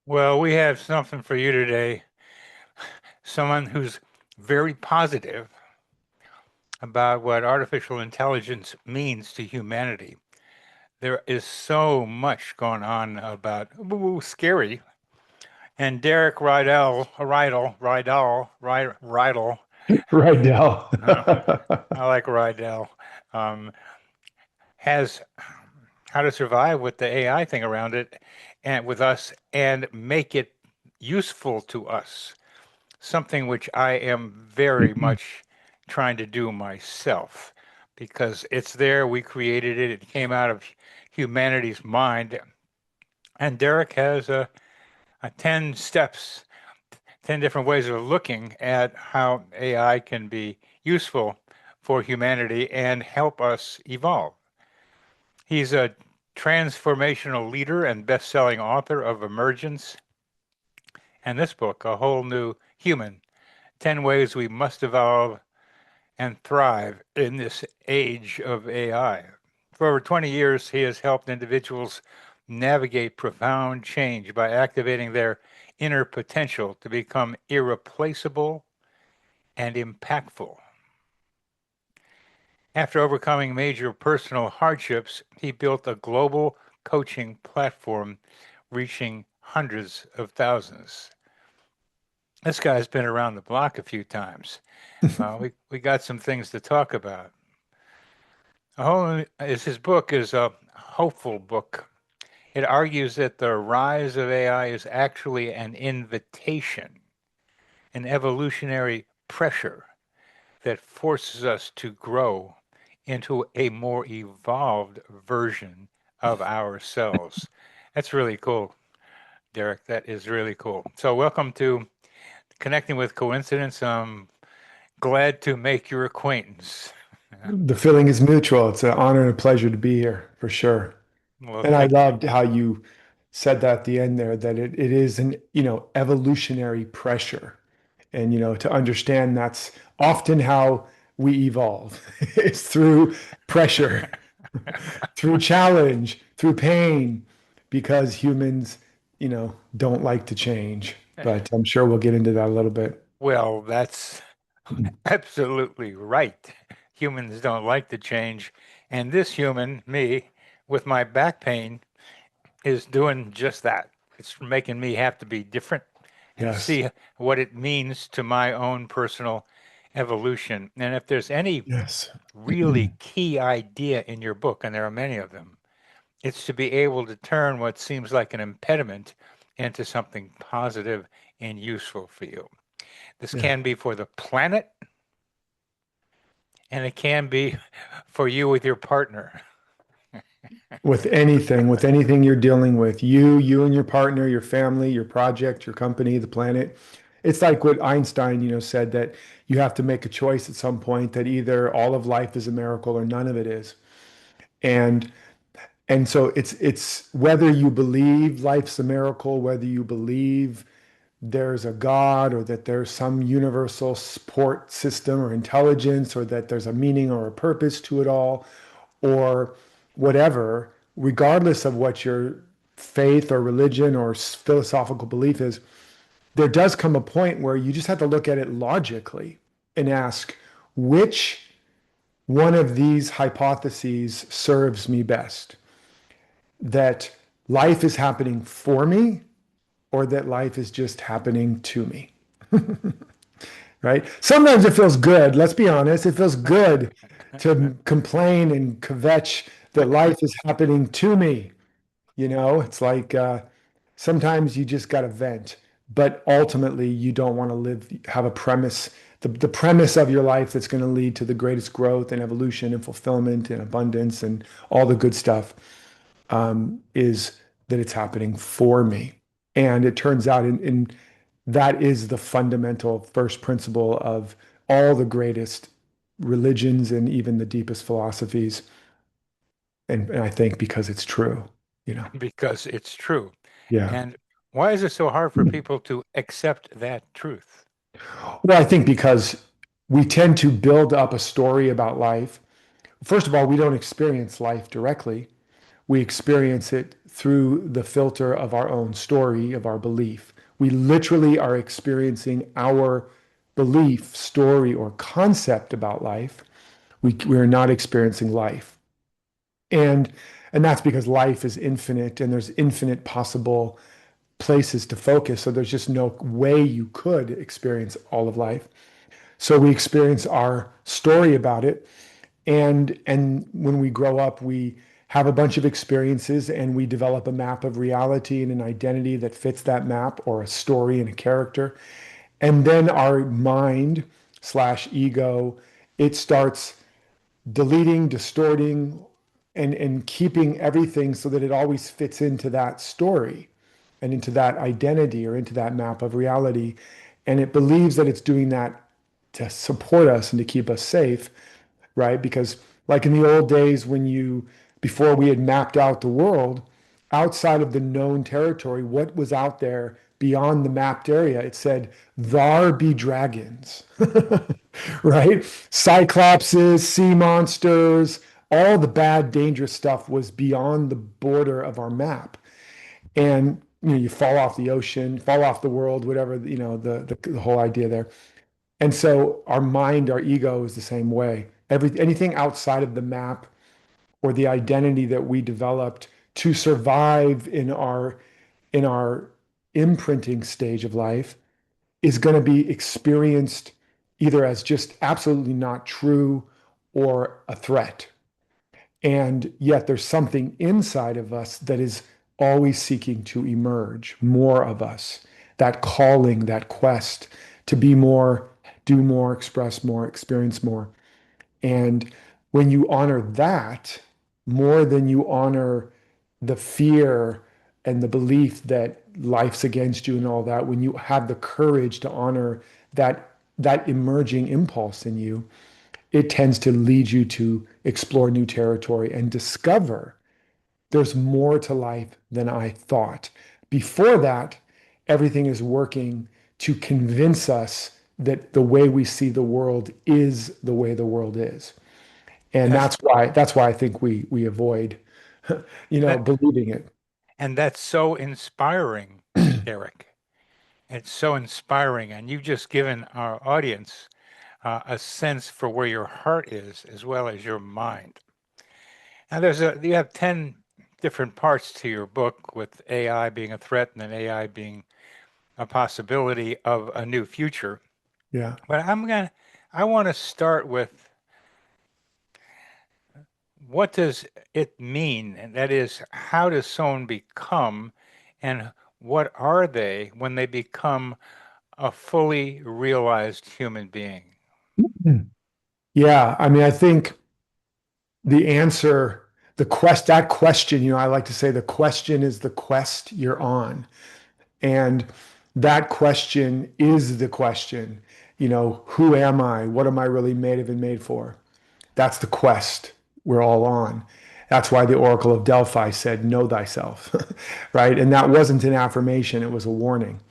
Well, we have something for you today. Someone who's very positive about what artificial intelligence means to humanity. There is so much going on about scary. And Derek Rydall, Rydell. I like Rydell, um, has how to survive with the AI thing around it and with us and make it useful to us. Something which I am very much trying to do myself because it's there. We created it. It came out of humanity's mind. And Derek has a 10 steps, 10 different ways of looking at how AI can be useful for humanity and help us evolve. He's a transformational leader and best-selling author of Emergence and this book, A Whole New Human, 10 Ways We Must Evolve and Thrive in This Age of AI. For over 20 years, he has helped individuals navigate profound change by activating their inner potential to become irreplaceable and impactful. After overcoming major personal hardships, he built a global coaching platform reaching hundreds of thousands. This guy's been around the block a few times. We got some things to talk about. His book is a hopeful book. It argues that the rise of AI is actually an invitation, an evolutionary pressure that forces us to grow into a more evolved version of ourselves. That's really cool, Derek. That is really cool. So, welcome to Connecting with Coincidence. I'm glad to make your acquaintance. The feeling is mutual. It's an honor and a pleasure to be here for sure. Well, And I thank you. loved how you said that at the end there, that it is an, evolutionary pressure. And, to understand that's often how we evolve. It's through pressure, through challenge, through pain, because humans, don't like to change. But I'm sure we'll get into that a little bit. Well, that's absolutely right. Humans don't like to change. And this human, me, with my back pain, is doing just that. It's making me have to be different and Yes. see what it means to my own personal evolution. And if there's any Yes. really key idea in your book, and there are many of them, it's to be able to turn what seems like an impediment into something positive and useful for you. This Yeah. can be for the planet, and it can be for you with your partner. With anything you're dealing with, you and your partner, your family, your project, your company, the planet. It's like what Einstein, said that you have to make a choice at some point that either all of life is a miracle or none of it is. And and so it's whether you believe life's a miracle, whether you believe there's a God or that there's some universal support system or intelligence or that there's a meaning or a purpose to it all or whatever, regardless of what your faith or religion or philosophical belief is, there does come a point where you just have to look at it logically and ask which one of these hypotheses serves me best? That life is happening for me or that life is just happening to me, right? Sometimes it feels good. Let's be honest. It feels good to complain and kvetch that life is happening to me. It's like sometimes you just got to vent, but ultimately you don't want to have a premise, the premise of your life that's going to lead to the greatest growth and evolution and fulfillment and abundance and all the good stuff is that it's happening for me. And it turns out that is the fundamental first principle of all the greatest religions and even the deepest philosophies. And I think because it's true, you know. Because it's true. Yeah. And why is it so hard for people to accept that truth? Well, I think because we tend to build up a story about life. First of all, we don't experience life directly. we experience it through the filter of our own story, of our belief. We literally are experiencing our belief, story, or concept about life. We are not experiencing life. And and that's because life is infinite and there's infinite possible places to focus. So there's just no way you could experience all of life. So we experience our story about it. And when we grow up, we have a bunch of experiences and we develop a map of reality and an identity that fits that map or a story and a character. And then our mind slash ego, it starts deleting, distorting, and keeping everything so that it always fits into that story and into that identity or into that map of reality. And it believes that it's doing that to support us and to keep us safe, right? Because like in the old days before we had mapped out the world, outside of the known territory, what was out there beyond the mapped area? It said, "Thar be dragons," right? Cyclopses, sea monsters, all the bad, dangerous stuff was beyond the border of our map. And you fall off the ocean, fall off the world, whatever, the whole idea there. And so our mind, our ego is the same way. Anything outside of the map or the identity that we developed to survive in our imprinting stage of life is going to be experienced either as just absolutely not true or a threat. And yet there's something inside of us that is always seeking to emerge, more of us, that calling, that quest to be more, do more, express more, experience more. And when you honor that more than you honor the fear and the belief that life's against you and all that, when you have the courage to honor that emerging impulse in you, it tends to lead you to explore new territory and discover there's more to life than I thought. Before that, everything is working to convince us that the way we see the world is the way the world is. And That's that's why I think we avoid, that, believing it. and that's so inspiring, Derek. It's so inspiring, and you've just given our audience a sense for where your heart is as well as your mind. Now, you have 10 different parts to your book, with AI being a threat and then AI being a possibility of a new future. Yeah. But I want to start with, what does it mean? And that is, how does someone become, and what are they when they become a fully realized human being? Mm. Yeah. I mean, I think the answer, that question, I like to say the question is the quest you're on. And that question is the question, who am I? What am I really made of and made for? That's the quest we're all on. That's why the Oracle of Delphi said, know thyself, right? And that wasn't an affirmation, it was a warning.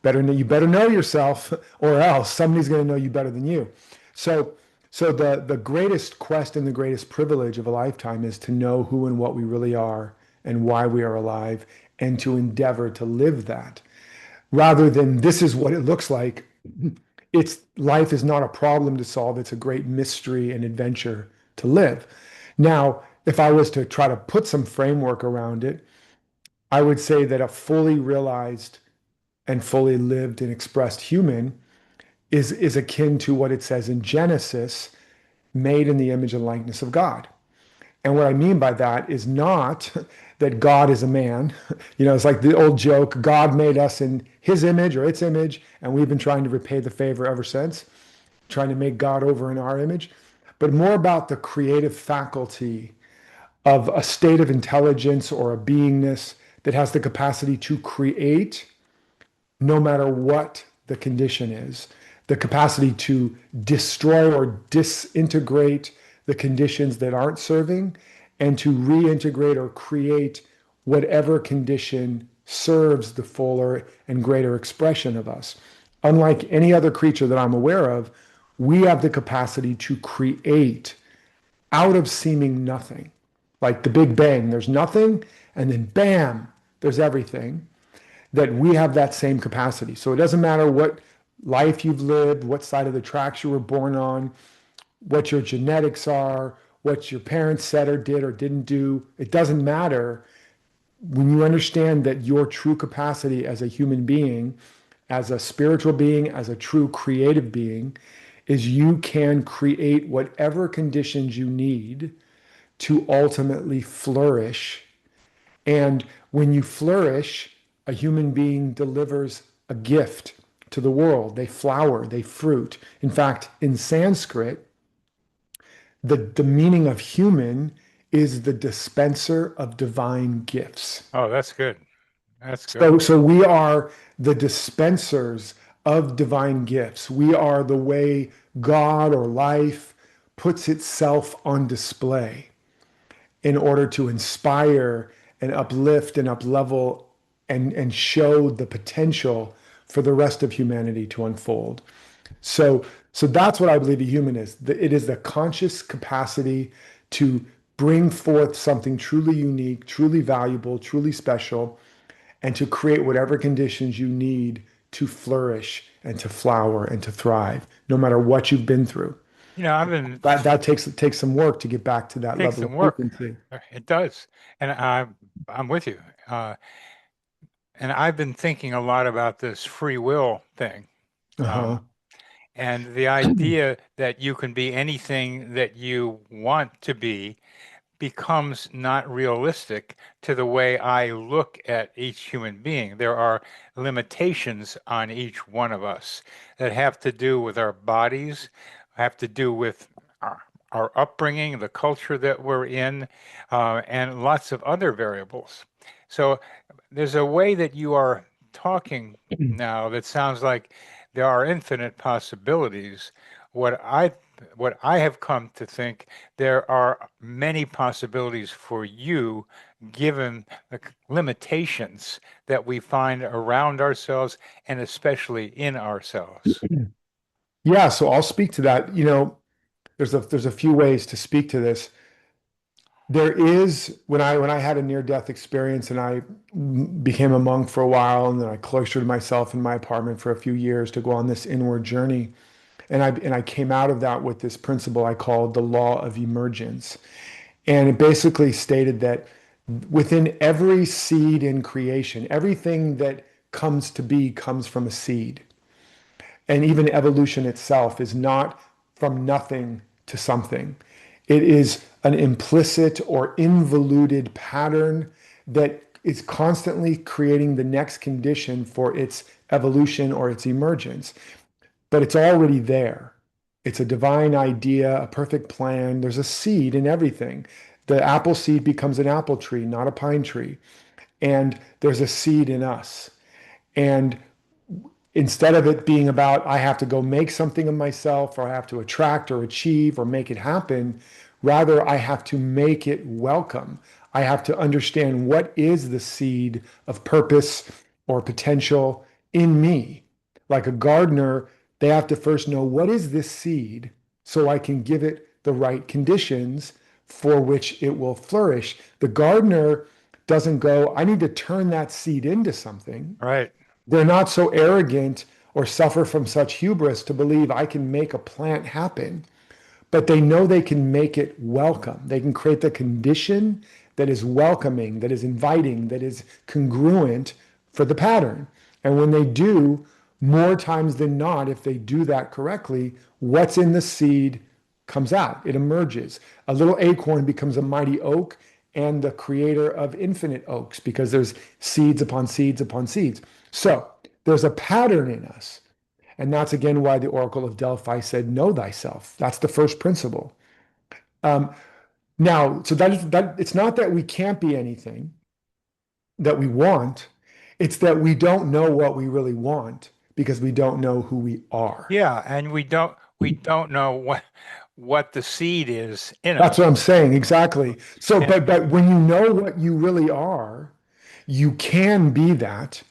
You better know yourself, or else somebody's going to know you better than you. So, so the greatest quest and the greatest privilege of a lifetime is to know who and what we really are and why we are alive, and to endeavor to live that rather than this is what it looks like. It's life is not a problem to solve. It's a great mystery and adventure to live. Now, if I was to try to put some framework around it, I would say that a fully realized and fully lived and expressed human is akin to what it says in Genesis, made in the image and likeness of God. And what I mean by that is not that God is a man. It's like the old joke, God made us in his image or its image, and we've been trying to repay the favor ever since, trying to make God over in our image, but more about the creative faculty of a state of intelligence or a beingness that has the capacity to create no matter what the condition is, the capacity to destroy or disintegrate the conditions that aren't serving, and to reintegrate or create whatever condition serves the fuller and greater expression of us. Unlike any other creature that I'm aware of, we have the capacity to create out of seeming nothing. like the Big Bang. There's nothing, and then bam, there's everything. That we have that same capacity. So it doesn't matter what life you've lived, what side of the tracks you were born on, what your genetics are, what your parents said or did or didn't do. It doesn't matter when you understand that your true capacity as a human being, as a spiritual being, as a true creative being, is you can create whatever conditions you need to ultimately flourish. And when you flourish, a human being delivers a gift to the world. They flower, they fruit. In fact, in Sanskrit, the meaning of human is the dispenser of divine gifts. Oh, that's good. That's good. So we are the dispensers of divine gifts. We are the way God or life puts itself on display in order to inspire and uplift and uplevel and show the potential for the rest of humanity to unfold. So, so that's what I believe a human is. It is the conscious capacity to bring forth something truly unique, truly valuable, truly special, and to create whatever conditions you need to flourish and to flower and to thrive, no matter what you've been through. I've been That takes some work to get back to that takes level of some work. frequency. It does, and I'm with you. And I've been thinking a lot about this free will thing. Uh-huh. Um, and the idea that you can be anything that you want to be becomes not realistic to the way I look at each human being. There are limitations on each one of us that have to do with our bodies, have to do with our upbringing, the culture that we're in, and lots of other variables. So there's a way that you are talking now that sounds like there are infinite possibilities. What I what I have come to think, there are many possibilities for you given the limitations that we find around ourselves and especially in ourselves. Yeah, so I'll speak to that. There's a few ways to speak to this. There is when I had a near-death experience and I became a monk for a while, and then I cloistered myself in my apartment for a few years to go on this inward journey. And I came out of that with this principle I called the law of emergence. And it basically stated that within every seed in creation, everything that comes to be comes from a seed. And even evolution itself is not from nothing to something. It is an implicit or involuted pattern that is constantly creating the next condition for its evolution or its emergence. But it's already there. It's a divine idea, a perfect plan. There's a seed in everything. The apple seed becomes an apple tree, not a pine tree. And there's a seed in us. And instead of it being about, I have to go make something of myself, or I have to attract or achieve or make it happen, rather, I have to make it welcome. I have to understand what is the seed of purpose or potential in me. Like a gardener, they have to first know what is this seed so I can give it the right conditions for which it will flourish. The gardener doesn't go, I need to turn that seed into something. Right. They're not so arrogant or suffer from such hubris to believe I can make a plant happen, but they know they can make it welcome. They can create the condition that is welcoming, that is inviting, that is congruent for the pattern. And when they do, more times than not, if they do that correctly, what's in the seed comes out. It emerges. A little acorn becomes a mighty oak and the creator of infinite oaks because there's seeds upon seeds upon seeds. So there's a pattern in us. And that's again why the Oracle of Delphi said, know thyself. That's the first principle. Um, Now, so that it's not that we can't be anything that we want, it's that we don't know what we really want because we don't know who we are. Yeah, and we don't know what the seed is in That's what us. I'm saying, exactly. So, And but when you know what you really are, you can be that,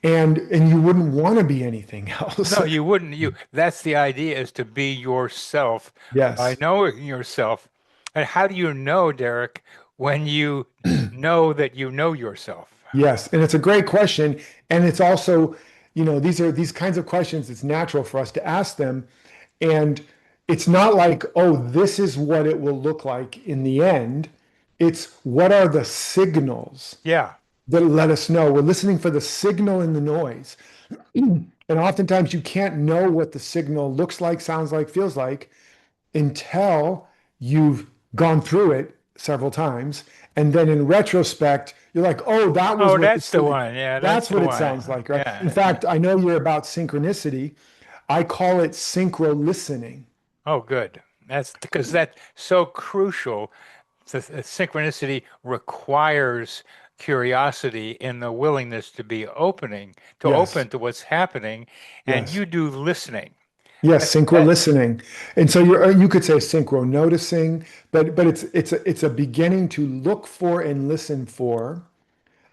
and you wouldn't want to be anything else. no, you wouldn't. That's the idea, is to be yourself by Yes. knowing yourself. And how do you know, Derek, when you know that you know yourself? Yes, and it's a great question. And it's also, these are these kinds of questions, it's natural for us to ask them. And it's not like, oh, this is what it will look like in the end. It's what are the signals Yeah. that let us know? We're listening for the signal in the noise. And oftentimes you can't know what the signal looks like, sounds like, feels like until you've gone through it several times. And then in retrospect, you're like, oh, that was Oh, what this that's the really, one. Yeah, that's that's the what it one. sounds like, right? In Yeah. fact, I know you're about synchronicity. I call it synchro listening. Oh, good. That's because that's so crucial. Synchronicity requires curiosity and the willingness to be Yes, open to what's happening, and yes, you do listening. yes, That synchro that listening. And so you could say synchro noticing, but it's a beginning to look for and listen for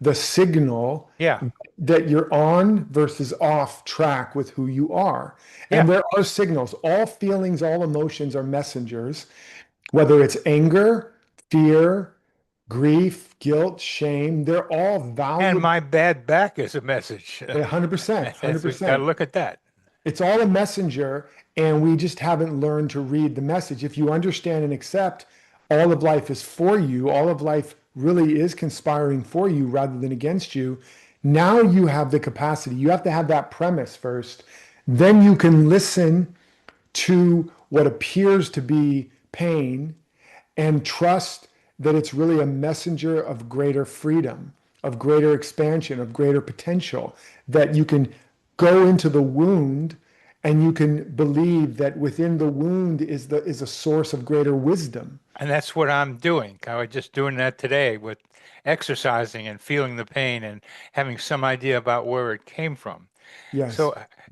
the signal yeah, that you're on versus off track with who you are. And yeah. there are signals. All feelings, all emotions are messengers, whether it's anger, fear, grief, guilt, shame, they're all And valuable. my bad back is a message. 100%, That's we got to 100%. look at that. It's all a messenger, and we just haven't learned to read the message. If you understand and accept all of life is for you, all of life really is conspiring for you rather than against you, now you have the capacity. You have to have that premise first. Then you can listen to what appears to be pain and trust that it's really a messenger of greater freedom, of greater expansion, of greater potential, that you can go into the wound and you can believe that within the wound is a source of greater wisdom. And that's what I'm doing. I was just doing that today with exercising and feeling the pain and having some idea about where it came from. Yes.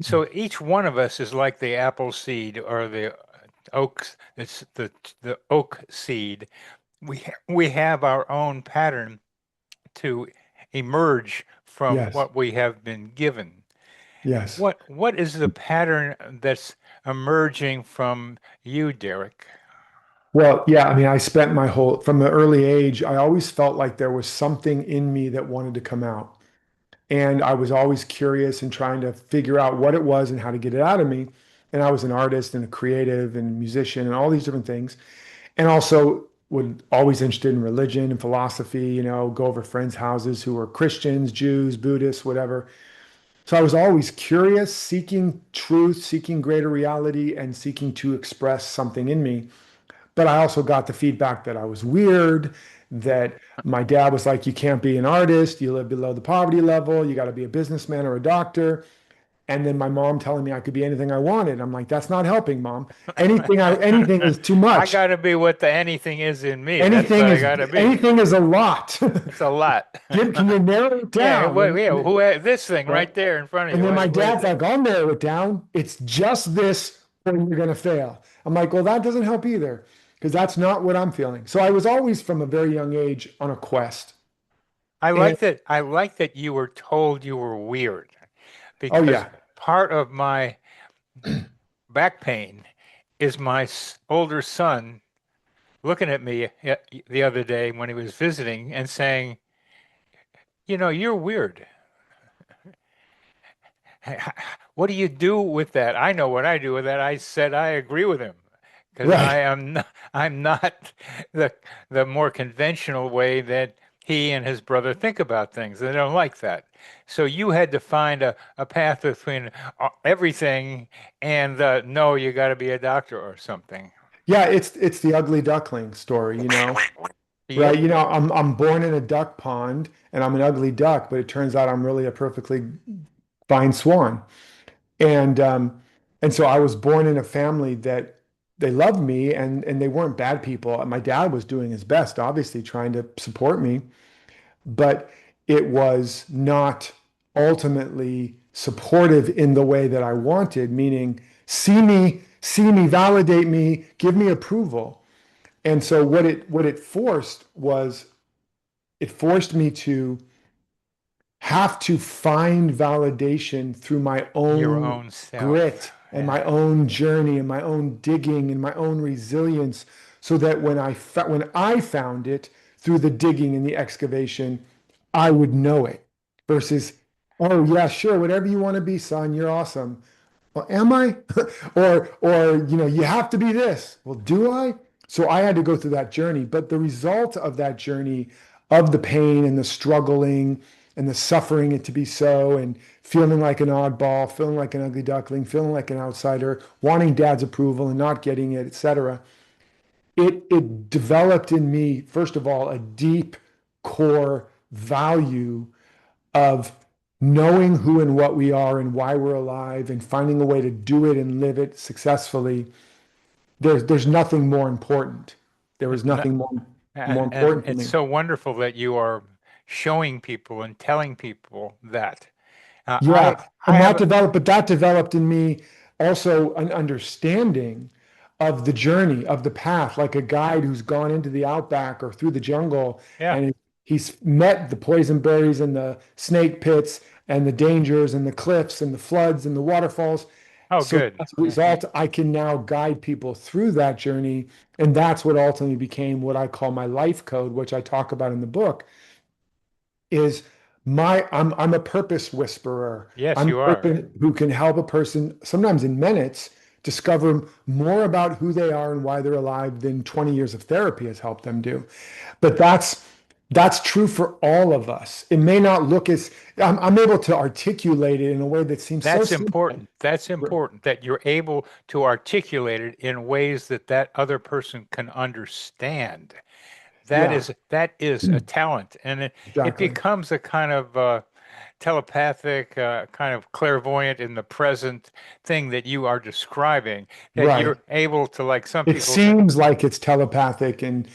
So each one of us is like the apple seed or the oak, it's the oak seed. We have our own pattern to emerge from Yes. what we have been given. Yes. What is the pattern that's emerging from you, Derek? Well, yeah, I mean, I spent my whole, from an early age, I always felt like there was something in me that wanted to come out. And I was always curious and trying to figure out what it was and how to get it out of me. And I was an artist and a creative and musician and all these different things. And also would always interested in religion and philosophy, go over friends' houses who were Christians, Jews, Buddhists, whatever. So I was always curious, seeking truth, seeking greater reality, and seeking to express something in me. But I also got the feedback that I was weird, that my dad was like, you can't be an artist, you live below the poverty level, you got to be a businessman or a doctor. And then my mom telling me I could be anything I wanted. I'm like, that's not helping, mom. Anything is too I much. gotta be what the anything is in me. That's what Anything I is gotta be. anything is a lot. It's a lot. Can you narrow it Yeah, down? well, yeah, who had this thing Right. right there in front of And you? then my What is dad's it? like, I'll narrow it down. It's just this, or you're going to fail. I'm like, well, that doesn't help either, because that's not what I'm feeling. So I was always from a very young age on a quest. And I like that you were told you were weird oh, because yeah, part of my back pain is my older son looking at me the other day when he was visiting and saying, "You know, you're weird. What do you do with that?" I know what I do with that. I said I agree with him because right. I'm not the more conventional way that he and his brother think about things. They don't like that. So you had to find a path between everything and no, you got to be a doctor or something. Yeah, it's the ugly duckling story, right? Yep. I'm born in a duck pond and I'm an ugly duck, but it turns out I'm really a perfectly fine swan. And so I was born in a family that they loved me and they weren't bad people. My dad was doing his best, obviously trying to support me, but it was not ultimately supportive in the way that I wanted, meaning see me, validate me, give me approval. And so what it forced was it forced me to have to find validation through my Your own own self. grit and Yeah. my own journey and my own digging and my own resilience so that when I found it through the digging and the excavation, I would know it versus, oh yeah, sure, whatever you want to be, son, you're awesome. Well, am I? Or you have to be this. Well, do I? So I had to go through that journey. But the result of that journey, of the pain and the struggling and the suffering it to be so, and feeling like an oddball, feeling like an ugly duckling, feeling like an outsider, wanting dad's approval and not getting it, etc. It developed in me, first of all, a deep core value of knowing who and what we are and why we're alive and finding a way to do it and live it successfully. There's nothing more important. There is N- nothing more and important to it's me. so wonderful that you are showing people and telling people that. Yeah, I and have that developed in me also an understanding of the journey, of the path, like a guide who's gone into the outback or through the jungle yeah. and he's met the poison berries and the snake pits and the dangers and the cliffs and the floods and the waterfalls. Oh, So good. as a result, I can now guide people through that journey. And that's what ultimately became what I call my life code, which I talk about in the book, is I'm a purpose whisperer. Yes, I'm you a are. person who can help a person sometimes in minutes discover more about who they are and why they're alive than 20 years of therapy has helped them do. But that's true for all of us. It may not look as I'm able to articulate it in a way that seems so That's simple. important. That's important that you're able to articulate it in ways that that other person can understand. Yeah, That is a talent, and it exactly. becomes a kind of telepathic, kind of clairvoyant in the present thing that you are describing. That Right. you're able to, like some It people say, seems like it's telepathic. And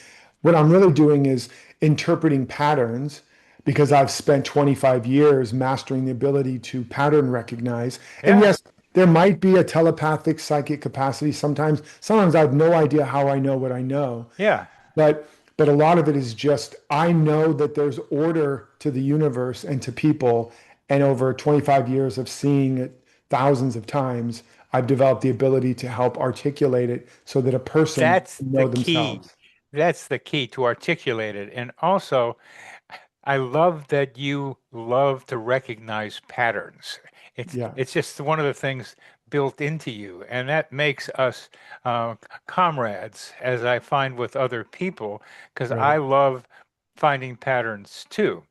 what I'm really doing is interpreting patterns because I've spent 25 years mastering the ability to pattern recognize. And yeah, yes, there might be a telepathic psychic capacity sometimes. Sometimes I have no idea how I know what I know. yeah. But but a lot of it is just I know that there's order to the universe and to people. And over 25 years of seeing it thousands of times, I've developed the ability to help articulate it so that a person That's can the know key. themselves. That's the key to articulate it. And also, I love that you love to recognize patterns. Yeah, It's just one of the things built into you, and that makes us comrades, as I find with other people, because I right. love finding patterns too.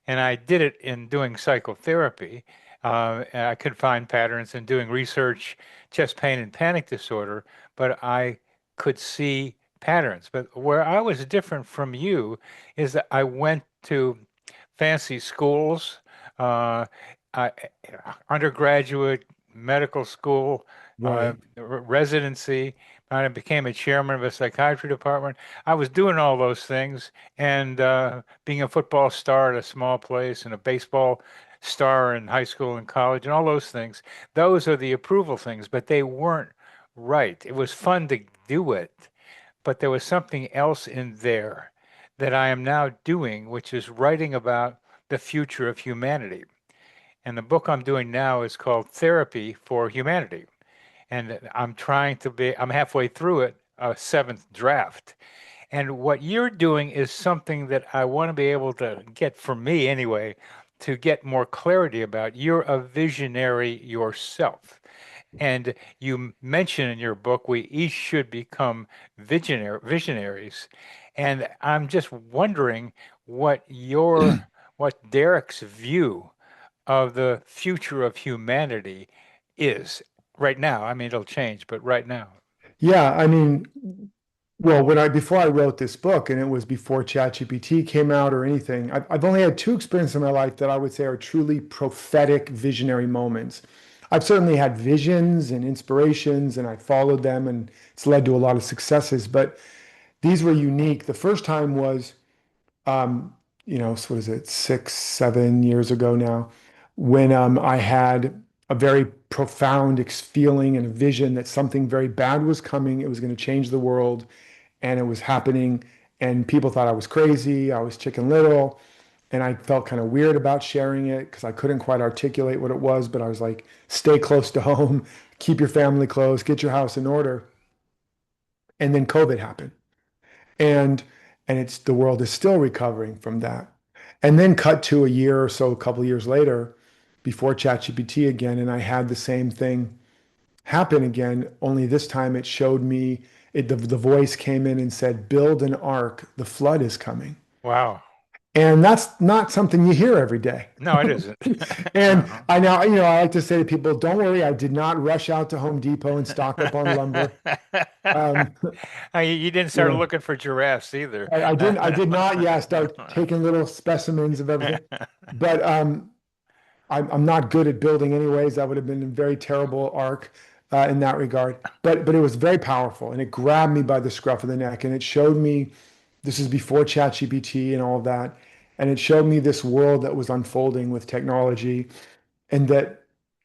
And I did it in doing psychotherapy. And I could find patterns in doing research, chest pain and panic disorder, but I could see patterns. But where I was different from you is that I went to fancy schools, uh, I, undergraduate medical school, Right. residency. I became a chairman of a psychiatry department. I was doing all those things and being a football star at a small place and a baseball star in high school and college and all those things. Those are the approval things, but they weren't right. It was fun to do it, but there was something else in there that I am now doing, which is writing about the future of humanity. And the book I'm doing now is called Therapy for Humanity. And I'm halfway through it, a seventh draft. And what you're doing is something that I want to be able to get, for me anyway, to get more clarity about. You're a visionary yourself. And you mention in your book we each should become visionaries. And I'm just wondering what Derek's view of the future of humanity is right now. I mean, it'll change, but right now. Yeah, I mean, well, before I wrote this book, and it was before ChatGPT came out or anything, I've only had two experiences in my life that I would say are truly prophetic visionary moments. I've certainly had visions and inspirations, and I followed them, and it's led to a lot of successes, but these were unique. The first time was um, so what is it, 6, 7 years ago now, when I had a very profound feeling and a vision that something very bad was coming. It was going to change the world, and it was happening. And people thought I was crazy. I was Chicken Little, and I felt kind of weird about sharing it because I couldn't quite articulate what it was. But I was like, "Stay close to home, keep your family close, get your house in order." And then COVID happened. And and it's the world is still recovering from that. And then cut to a year or so, a couple of years later, before ChatGPT again, and I had the same thing happen again, only this time it showed me the voice came in and said, build an ark, the flood is coming. Wow. And that's not something you hear every day. No, it isn't. And Uh-huh. I now, I like to say to people, don't worry, I did not rush out to Home Depot and stock up on lumber. Um, You didn't you start know, looking for giraffes either. I did not, yeah, start taking little specimens of everything. But I'm not good at building anyways. That would have been a very terrible arc in that regard. But it was very powerful, and it grabbed me by the scruff of the neck, and it showed me this is before ChatGPT and all of that, and it showed me this world that was unfolding with technology, and that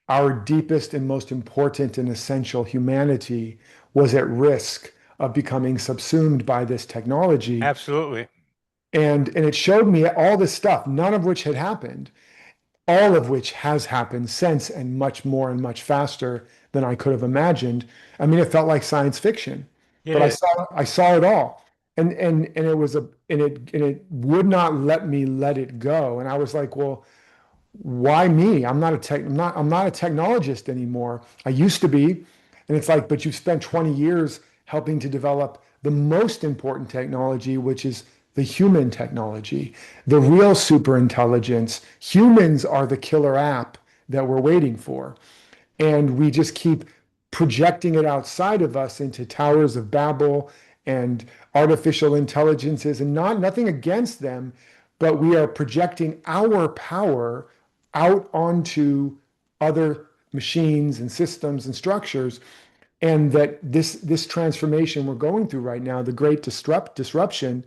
our deepest and most important and essential humanity was at risk of becoming subsumed by this technology. Absolutely. And it showed me all this stuff, none of which had happened, all of which has happened since, and much more and much faster than I could have imagined. I mean, it felt like science fiction, It but is. I saw it all. And it was and it would not let me let it go. And I was like, well, why me? I'm not a technologist anymore. I used to be. And it's like, but you've spent 20 years helping to develop the most important technology, which is the human technology, the real super intelligence. Humans are the killer app that we're waiting for. And we just keep projecting it outside of us into towers of Babel and artificial intelligences, and nothing against them, but we are projecting our power out onto other machines and systems and structures. And that this transformation we're going through right now, the great disruption,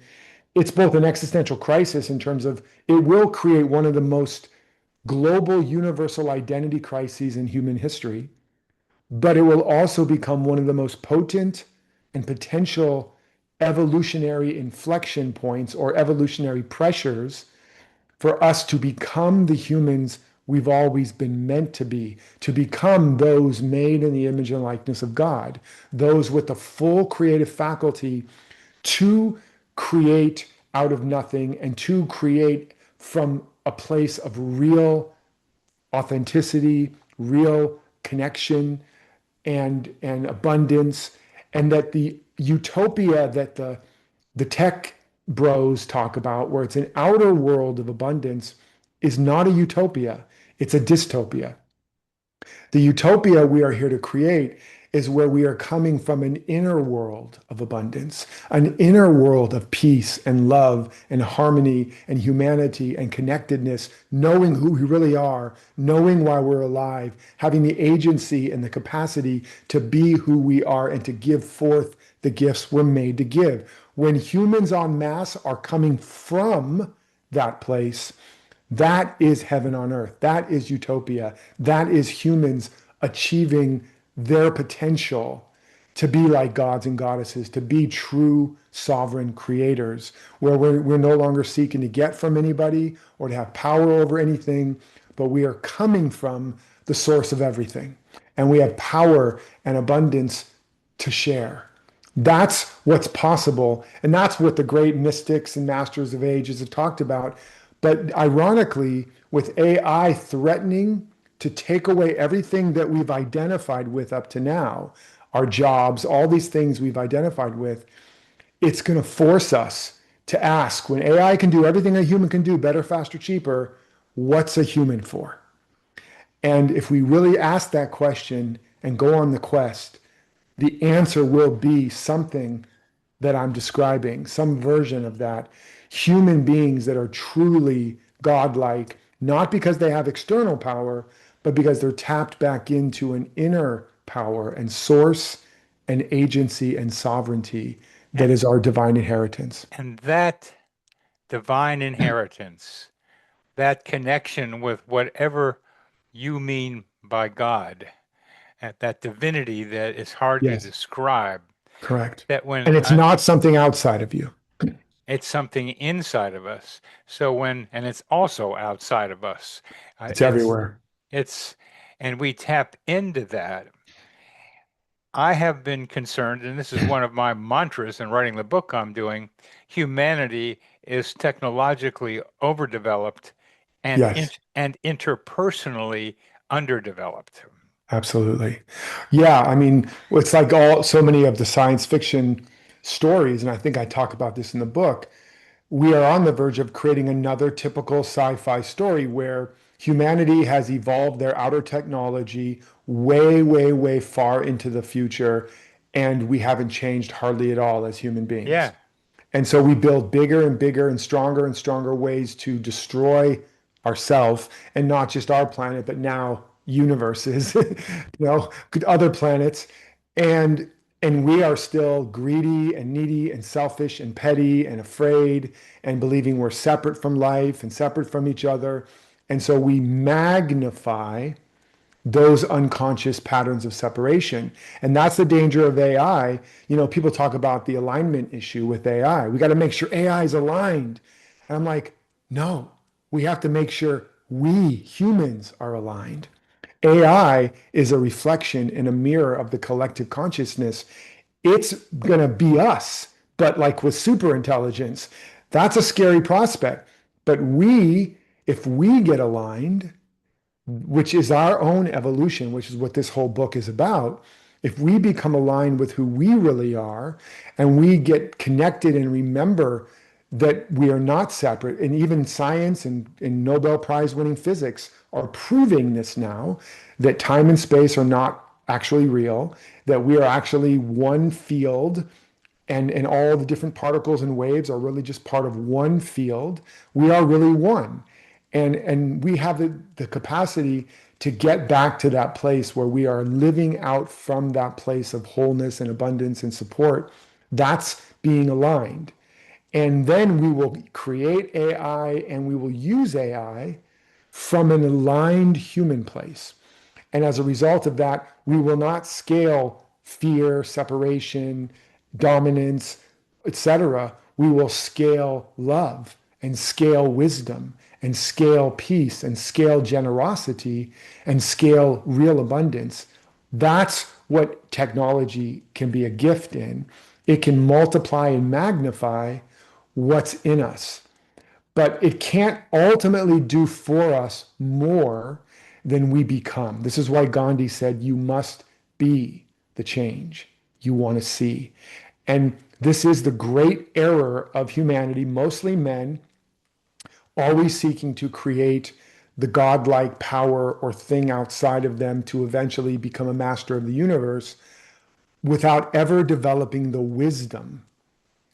it's both an existential crisis in terms of it will create one of the most global universal identity crises in human history, but it will also become one of the most potent and potential evolutionary inflection points or evolutionary pressures for us to become the humans we've always been meant to become those made in the image and likeness of God, those with the full creative faculty to create out of nothing and to create from a place of real authenticity, real connection, and abundance, and that the utopia that the tech bros talk about, where it's an outer world of abundance, is not a utopia, it's a dystopia. The utopia we are here to create is where we are coming from an inner world of abundance, an inner world of peace and love and harmony and humanity and connectedness, knowing who we really are, knowing why we're alive, having the agency and the capacity to be who we are and to give forth the gifts we're made to give. When humans en masse are coming from that place, that is heaven on earth. That is utopia. That is humans achieving their potential to be like gods and goddesses, to be true sovereign creators, where we're no longer seeking to get from anybody or to have power over anything, but we are coming from the source of everything. And we have power and abundance to share. That's what's possible. And that's what the great mystics and masters of ages have talked about. But ironically, with AI threatening to take away everything that we've identified with up to now, our jobs, all these things we've identified with, it's going to force us to ask when AI can do everything a human can do better, faster, cheaper, what's a human for? And if we really ask that question and go on the quest, the answer will be something that I'm describing, some version of that. Human beings that are truly godlike, not because they have external power, but because they're tapped back into an inner power and source and agency and sovereignty that And is our divine inheritance. and that divine inheritance, that connection with whatever you mean by God, at that divinity that is hard to Yes, describe, correct. that when And it's not something outside of you. it's something inside of us. So and it's also outside of us. Uh, It's it's, everywhere. it's, and we tap into that. I have been concerned, and this is one of my mantras in writing the book I'm doing, humanity is technologically overdeveloped and Yes. and interpersonally underdeveloped. Absolutely. Yeah, I mean, it's like all so many of the science fiction stories, and I think I talk about this in the book. We are on the verge of creating another typical sci-fi story where humanity has evolved their outer technology way, way, way far into the future, and we haven't changed hardly at all as human beings. Yeah. And so we build bigger and bigger and stronger ways to destroy ourselves and not just our planet, but now universes, other planets. And and we are still greedy and needy and selfish and petty and afraid and believing we're separate from life and separate from each other. And so we magnify those unconscious patterns of separation. And that's the danger of AI. People talk about the alignment issue with AI. We got to make sure AI is aligned. And I'm like, no, we have to make sure we humans are aligned. AI is a reflection and a mirror of the collective consciousness. It's going to be us, but like with super intelligence, that's a scary prospect. But if we get aligned, which is our own evolution, which is what this whole book is about. If we become aligned with who we really are and we get connected and remember that we are not separate, and even science and Nobel Prize winning physics are proving this now, that time and space are not actually real, that we are actually one field and all the different particles and waves are really just part of one field. We are really one. And we have the capacity to get back to that place where we are living out from that place of wholeness and abundance and support. That's being aligned. And then we will create AI and we will use AI from an aligned human place. And as a result of that, we will not scale fear, separation, dominance, etc. We will scale love and scale wisdom and scale peace and scale generosity and scale real abundance. That's what technology can be a gift in. It can multiply and magnify what's in us, but it can't ultimately do for us more than we become. This is why Gandhi said, you must be the change you want to see. And this is the great error of humanity, mostly men, always seeking to create the godlike power or thing outside of them to eventually become a master of the universe without ever developing the wisdom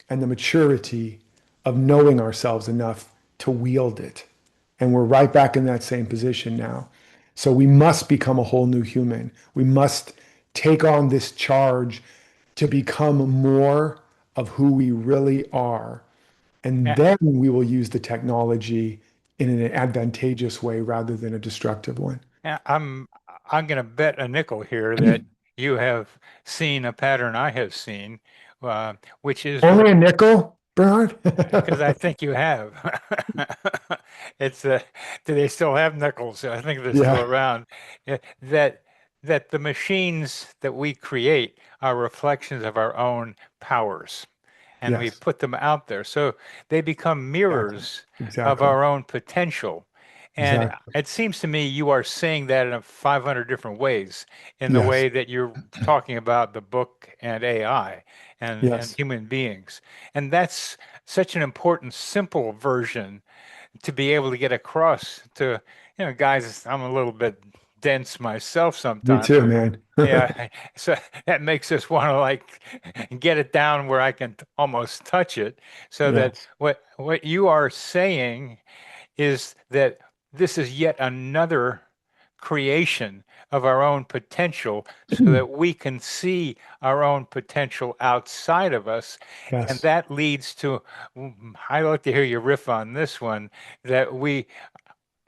and the maturity of knowing ourselves enough to wield it. And we're right back in that same position now. So we must become a whole new human. We must take on this charge to become more of who we really are. And Yeah. then we will use the technology in an advantageous way rather than a destructive one. Yeah, I'm going to bet a nickel here that you have seen a pattern I have seen, which is Only a nickel, Bernard? because I think you have. It's do they still have nickels? I think they're still Yeah. around. That the machines that we create are reflections of our own powers, and we Yes. put them out there. So they become Exactly. mirrors of Exactly. our own potential. And Exactly. it seems to me you are saying that in 500 different ways in the Yes. way that you're talking about the book and AI and Yes. human beings. And that's such an important, simple version to be able to get across to, guys, I'm a little bit dense myself Me sometimes. too, man. Yeah, so that makes us want to like get it down where I can almost touch it, so that Yes. what you are saying is that this is yet another creation of our own potential so that we can see our own potential outside of us. And Yes. that leads to, I'd like to hear you riff on this one, that we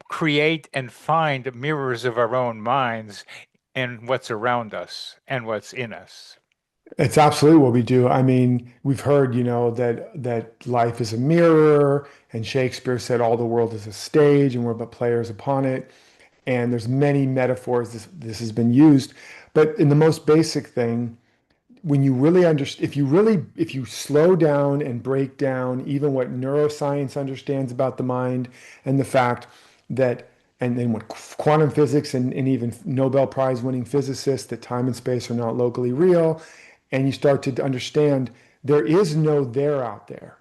create and find mirrors of our own minds and what's around us and what's in us. It's absolutely what we do. I mean, we've heard, that life is a mirror, and Shakespeare said all the world is a stage and we're but players upon it. And there's many metaphors this has been used. But in the most basic thing, when you really understand, if you slow down and break down even what neuroscience understands about the mind and the fact that, and then what quantum physics and even Nobel Prize winning physicists, that time and space are not locally real, and you start to understand there is no there out there.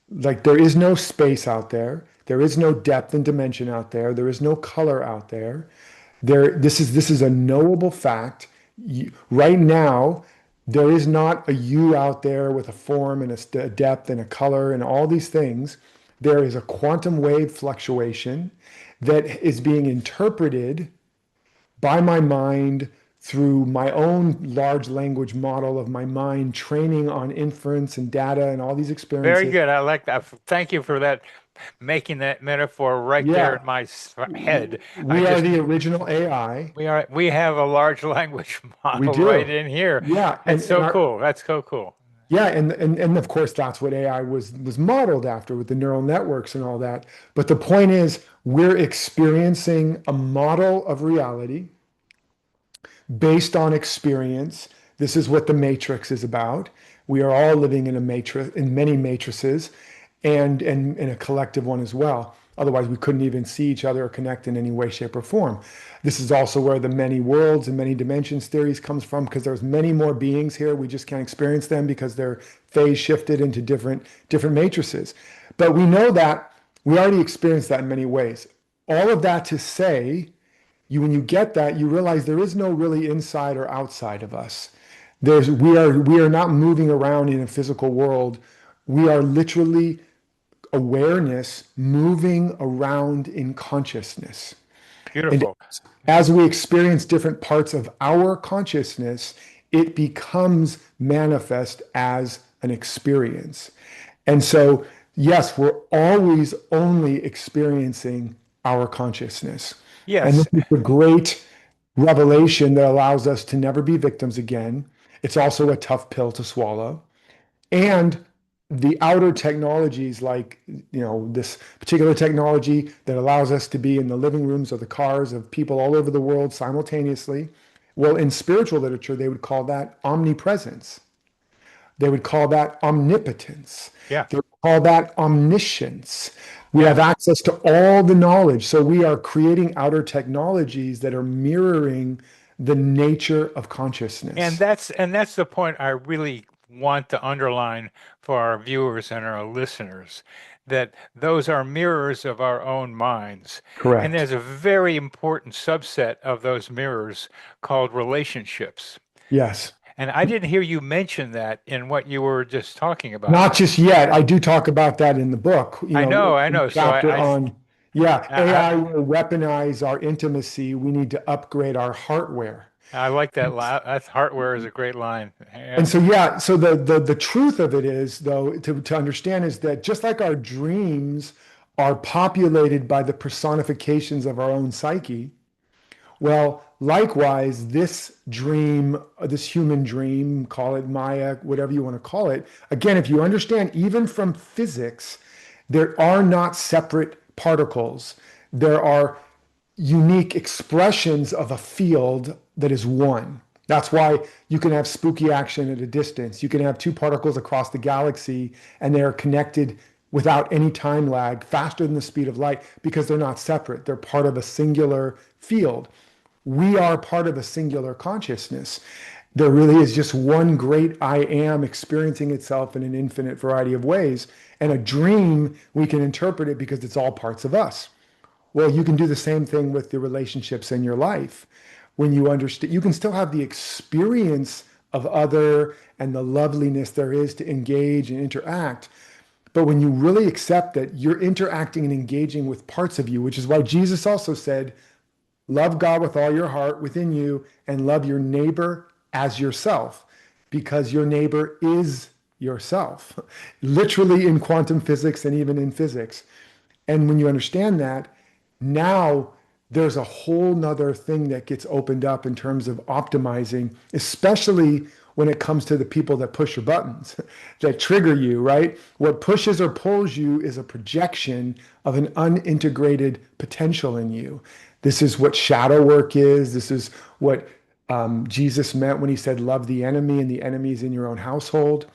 Like there is no space out there. There is no depth and dimension out there. There is no color out there. This is a knowable fact. Right now, there is not a you out there with a form and a depth and a color and all these things. There is a quantum wave fluctuation that is being interpreted by my mind through my own large language model of my mind training on inference and data and all these Very experiences. good. I like that. Thank you for that, making that metaphor right there in Yeah, my head. I we are just the original AI. we have a large language We model right do. in here. Yeah, That's and so our cool. That's so cool. yeah, and of course that's what AI was modeled after with the neural networks and all that. But the point is, we're experiencing a model of reality based on experience. This is what the matrix is about. We are all living in a matrix, in many matrices, and in a collective one as well. Otherwise, we couldn't even see each other or connect in any way, shape, or form. This is also where the many worlds and many dimensions theories comes from, because there's many more beings here. We just can't experience them because they're phase shifted into different matrices. But we know that we already experienced that in many ways. All of that to say, when you get that, you realize there is no really inside or outside of us. We are not moving around in a physical world. We are literally awareness moving around in consciousness. And Beautiful. as we experience different parts of our consciousness, it becomes manifest as an experience. And so, yes, we're always only experiencing our consciousness. And this Yes. is the great revelation that allows us to never be victims again. It's also a tough pill to swallow. And the outer technologies, like, this particular technology that allows us to be in the living rooms or the cars of people all over the world simultaneously. Well, in spiritual literature, they would call that omnipresence. They would call that omnipotence. Yeah. They would call that omniscience. We Yeah. have access to all the knowledge. So we are creating outer technologies that are mirroring the nature of consciousness. And that's the point I really want to underline for our viewers and our listeners, that those are mirrors of our own minds. And Correct. there's a very important subset of those mirrors called relationships. Yes. And I didn't hear you mention that in what you were just talking about. Not just yet. I do talk about that in the book, I in the know. So chapter on, yeah, AI I will weaponize our intimacy. We need to upgrade our hardware. I like that. That hardware is a great line. And Yeah. so, yeah, so the truth of it is, though, to understand is that just like our dreams are populated by the personifications of our own psyche, well, likewise, this dream, this human dream, call it Maya, whatever you want to call it, again, if you understand, even from physics, there are not separate particles. There are unique expressions of a field that is one. That's why you can have spooky action at a distance. You can have two particles across the galaxy and they are connected without any time lag, faster than the speed of light, because they're not separate. They're part of a singular field. We are part of a singular consciousness. There really is just one great I am experiencing itself in an infinite variety of ways. And a dream, we can interpret it because it's all parts of us. Well, you can do the same thing with the relationships in your life. When you understand, you can still have the experience of other and the loveliness there is to engage and interact. But when you really accept that you're interacting and engaging with parts of you, which is why Jesus also said, love God with all your heart within you and love your neighbor as yourself, because your neighbor is yourself, literally in quantum physics and even in physics. And when you understand that, now there's a whole nother thing that gets opened up in terms of optimizing, especially when it comes to the people that push your buttons, that trigger you, right? What pushes or pulls you is a projection of an unintegrated potential in you. This is what shadow work is. This is what Jesus meant when he said, love the enemy, and the enemy is in your own household.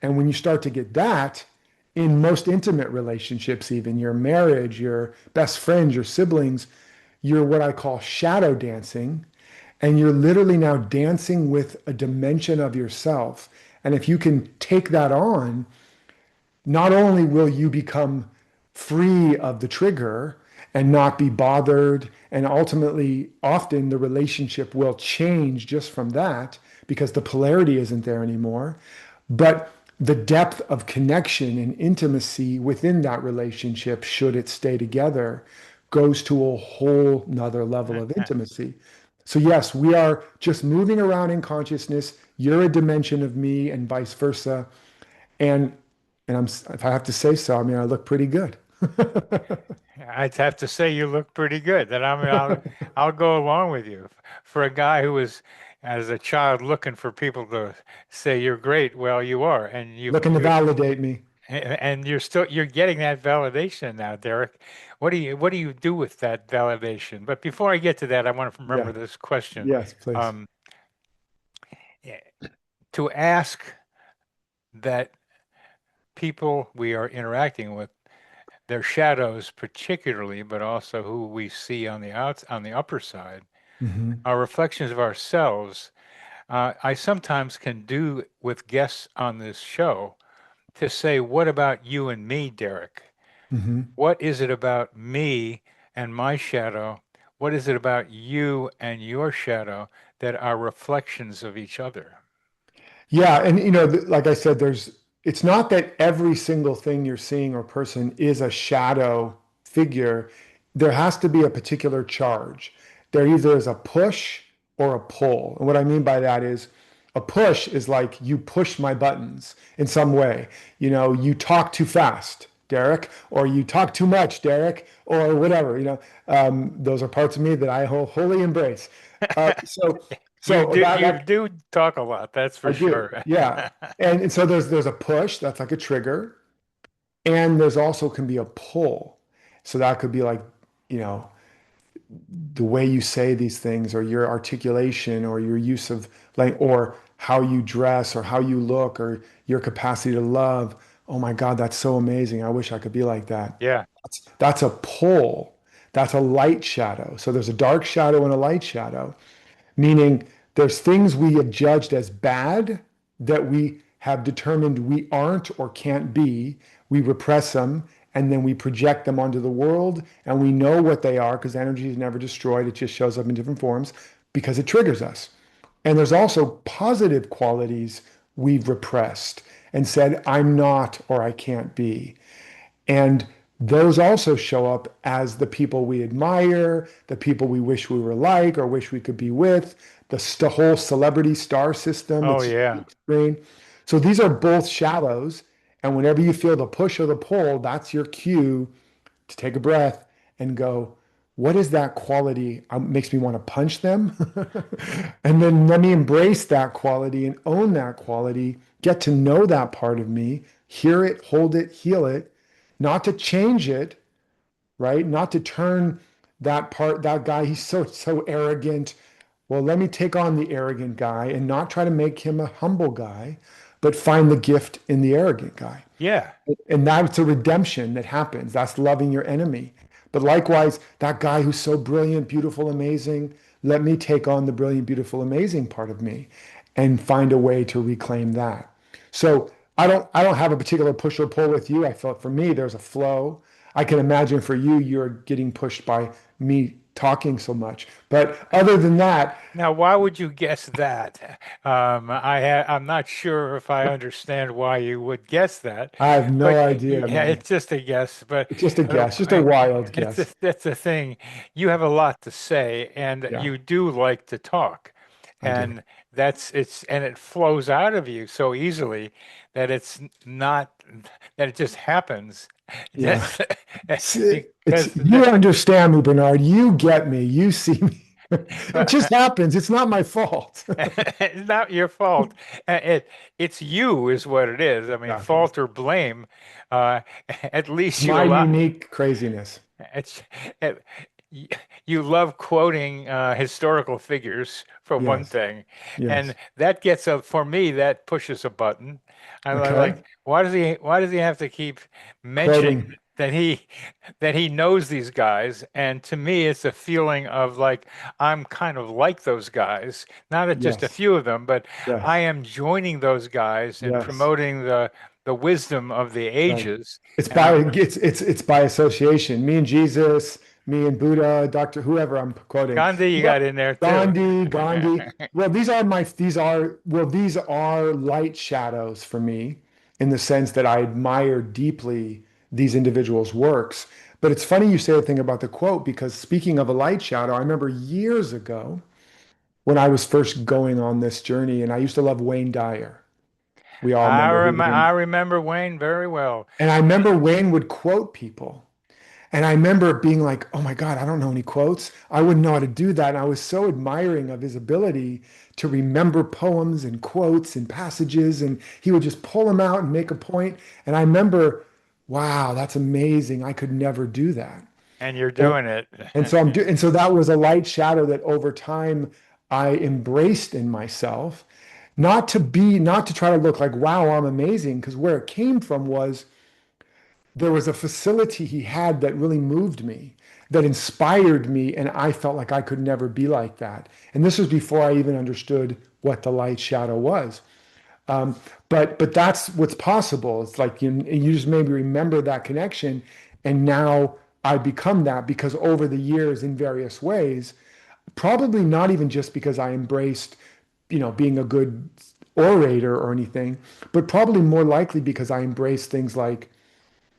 And when you start to get that in most intimate relationships, even your marriage, your best friends, your siblings, you're what I call shadow dancing. And you're literally now dancing with a dimension of yourself. And if you can take that on, not only will you become free of the trigger and not be bothered, and ultimately, often the relationship will change just from that because the polarity isn't there anymore. But the depth of connection and intimacy within that relationship, should it stay together, goes to a whole nother level of intimacy. So, yes, we are just moving around in consciousness. You're a dimension of me, and vice versa. And if I have to say so, I mean, I look pretty good. I'd have to say you look pretty good. That I mean, I'll go along with you. For a guy who was, as a child, looking for people to say you're great, well, you are, and Looking to validate me. you're getting that validation now, Derek. What do you do with that validation? But before I get to that, I want to remember Yeah. this question. Yes, please. Um, eh, to ask that people we are interacting with, their shadows particularly, but also who we see on the upper side, Hmm. are reflections of ourselves. I sometimes can do with guests on this show to say, "What about you and me, Derek? Hmm. What is it about me and my shadow? What is it about you and your shadow that are reflections of each other?" Yeah, and like I said, it's not that every single thing you're seeing or person is a shadow figure. There has to be a particular charge. There either is a push or a pull. And what I mean by that is a push is like you push my buttons in some way. You talk too fast, Derek, or you talk too much, Derek, or whatever. Those are parts of me that I wholly embrace. So, You so do that you that do talk a lot, that's I for do. sure. Yeah. And so there's a push, that's like a trigger, and there's also can be a pull. So that could be like, you know, the way you say these things or your articulation or your use of like or how you dress or how you look or your capacity to love. Oh my God, that's so amazing. I wish I could be like that. Yeah. That's a pull. That's a light shadow. So there's a dark shadow and a light shadow, meaning there's things we have judged as bad that we have determined we aren't or can't be. We repress them and then we project them onto the world and we know what they are because energy is never destroyed. It just shows up in different forms because it triggers us. And there's also positive qualities we've repressed and said, I'm not or I can't be. And those also show up as the people we admire, the people we wish we were like or wish we could be with, the whole celebrity star system Oh that's yeah. screen. So these are both shadows. And whenever you feel the push or the pull, that's your cue to take a breath and go, what is that quality makes me want to punch them? And then let me embrace that quality and own that quality, get to know that part of me, hear it, hold it, heal it, not to change it, right? Not to turn that part, that guy, he's so arrogant. Well, let me take on the arrogant guy and not try to make him a humble guy, but find the gift in the arrogant guy. Yeah. And that's a redemption that happens. That's loving your enemy. But likewise, that guy who's so brilliant, beautiful, amazing, let me take on the brilliant, beautiful, amazing part of me and find a way to reclaim that. So I don't have a particular push or pull with you. I felt for me, there's a flow. I can imagine for you, you're getting pushed by me talking so much. But other than that, Now, why would you guess that? I'm not sure if I understand why you would guess that, I have no but idea, yeah, man. it's just a guess. But It's just a uh, guess, just a wild guess. that's the thing. You have a lot to say, and Yeah, you do like to talk, I do. and it flows out of you so easily that it's not that it just happens. Yeah. Just It's because you understand me, Bernard. You get me. You see me. It just happens. It's not my fault. It's not your fault. It's you is what it is. I mean, Exactly. fault or blame. Uh, at least you My allow unique craziness. it's it, y- you love quoting historical figures for one Yes. thing, and Yes. that gets a for me that pushes a button. Okay. Like, why does he have to keep mentioning Quoting. that he knows these guys? And to me, it's a feeling of like I'm kind of like those guys, not just a Yes. few of them, but I Yes. am joining those guys and Yes. promoting the wisdom of the Right. ages. It's And by it's by association. Me and Jesus, me and Buddha, Doctor, whoever I'm quoting. Gandhi, you Well, got in there too. Gandhi. Well, these are light shadows for me in the sense that I admire deeply these individuals' works. But it's funny you say the thing about the quote because speaking of a light shadow, I remember years ago when I was first going on this journey, and I used to love Wayne Dyer. We all remember who I Wayne. remember Wayne very well. And I remember Wayne would quote people. And I remember being like, oh my God, I don't know any quotes. I wouldn't know how to do that. And I was so admiring of his ability to remember poems and quotes and passages. And he would just pull them out and make a point. And I remember, wow, that's amazing. I could never do that. And you're And, doing it. and so that was a light shadow that over time I embraced in myself, not to try to look like, wow, I'm amazing, because where it came from was there was a facility he had that really moved me, that inspired me, and I felt like I could never be like that. And this was before I even understood what the light shadow was. Um, but that's what's possible. It's like you just maybe remember that connection, and now I become that because over the years, in various ways, probably not even just because I embraced, being a good orator or anything, but probably more likely because I embraced things like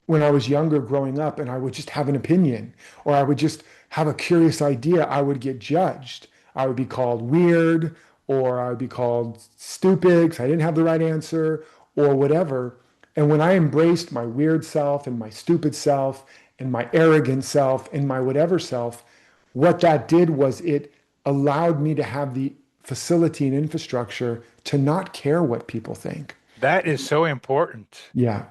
when I was younger growing up and I would just have an opinion or I would just have a curious idea, I would get judged. I would be called weird or I would be called stupid because I didn't have the right answer or whatever. And when I embraced my weird self and my stupid self and my arrogant self and my whatever self, what that did was it allowed me to have the facility and infrastructure to not care what people think. That is so important. Yeah,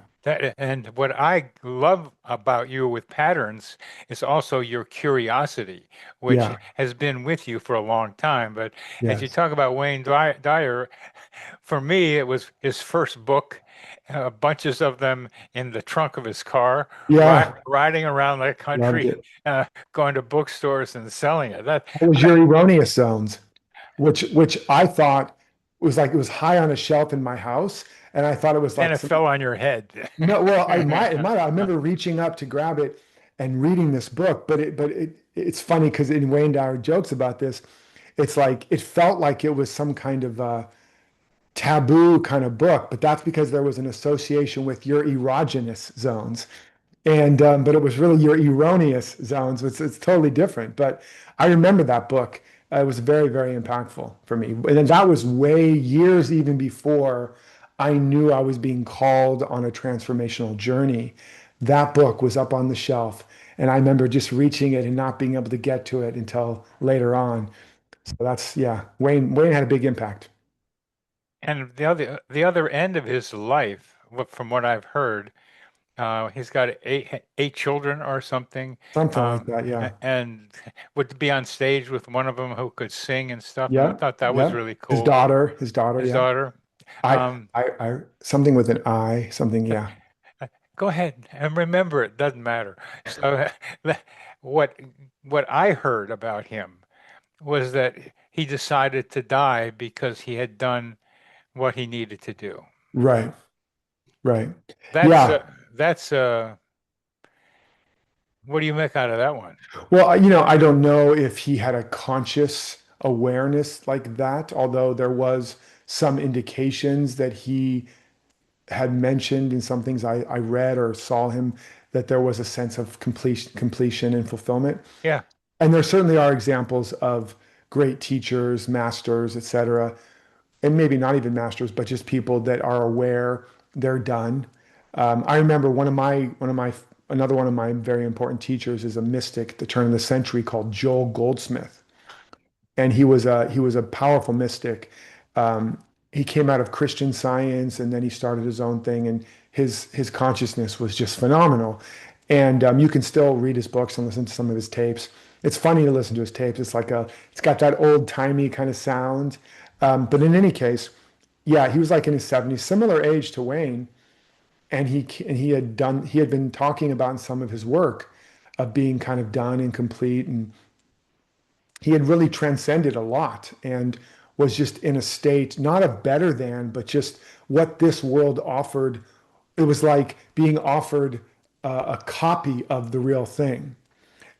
And what I love about you with patterns is also your curiosity, which yeah, has been with you for a long time. But as you yes. talk about Dyer, for me, it was his first book, bunches of them in the trunk of his car, Yeah, riding around the loved country, it. going to bookstores and selling it. What was your erroneous zones? Which I thought was like it was high on a shelf in my house, and I thought it was And like it some fell on your head. no. Well, I remember reaching up to grab it and reading this book, it's funny because in Wayne Dyer jokes about this, it's like it felt like it was some kind of taboo kind of book, but that's because there was an association with your erogenous zones. And but it was really your erroneous zones. It's totally different. But I remember that book. It was very, very impactful for me. And then that was way years even before I knew I was being called on a transformational journey. That book was up on the shelf. And I remember just reaching it and not being able to get to it until later on. So that's yeah, Wayne had a big impact. And the other end of his life, from what I've heard, he's got eight children or something, Something like that. Yeah. and would be on stage with one of them who could sing and stuff. And I Yeah. thought that was Yeah. really cool. His daughter. His Yeah. daughter. Um, Something with an I, something. Yeah. Go ahead and remember it. Doesn't matter. So what what I heard about him was that he decided to die because he had done what he needed to do. Right. Right. That's Yeah. that's what do you make out of that one? Well, I don't know if he had a conscious awareness like that, although there was some indications that he had mentioned in some things I read or saw him that there was a sense of completion and fulfillment. Yeah. And there certainly are examples of great teachers, masters, etc., and maybe not even masters, but just people that are aware they're done. I remember another one of my very important teachers is a mystic at the turn of the century called Joel Goldsmith, and he was a powerful mystic. He came out of Christian Science, and then he started his own thing, and his consciousness was just phenomenal. And you can still read his books and listen to some of his tapes. It's funny to listen to his tapes. It's got that old timey kind of sound. But in any case, yeah, he was like in his 70s, similar age to Wayne, and he had been talking about in some of his work of being kind of done and complete, and he had really transcended a lot and was just in a state not of better than, but just what this world offered. It was like being offered a copy of the real thing,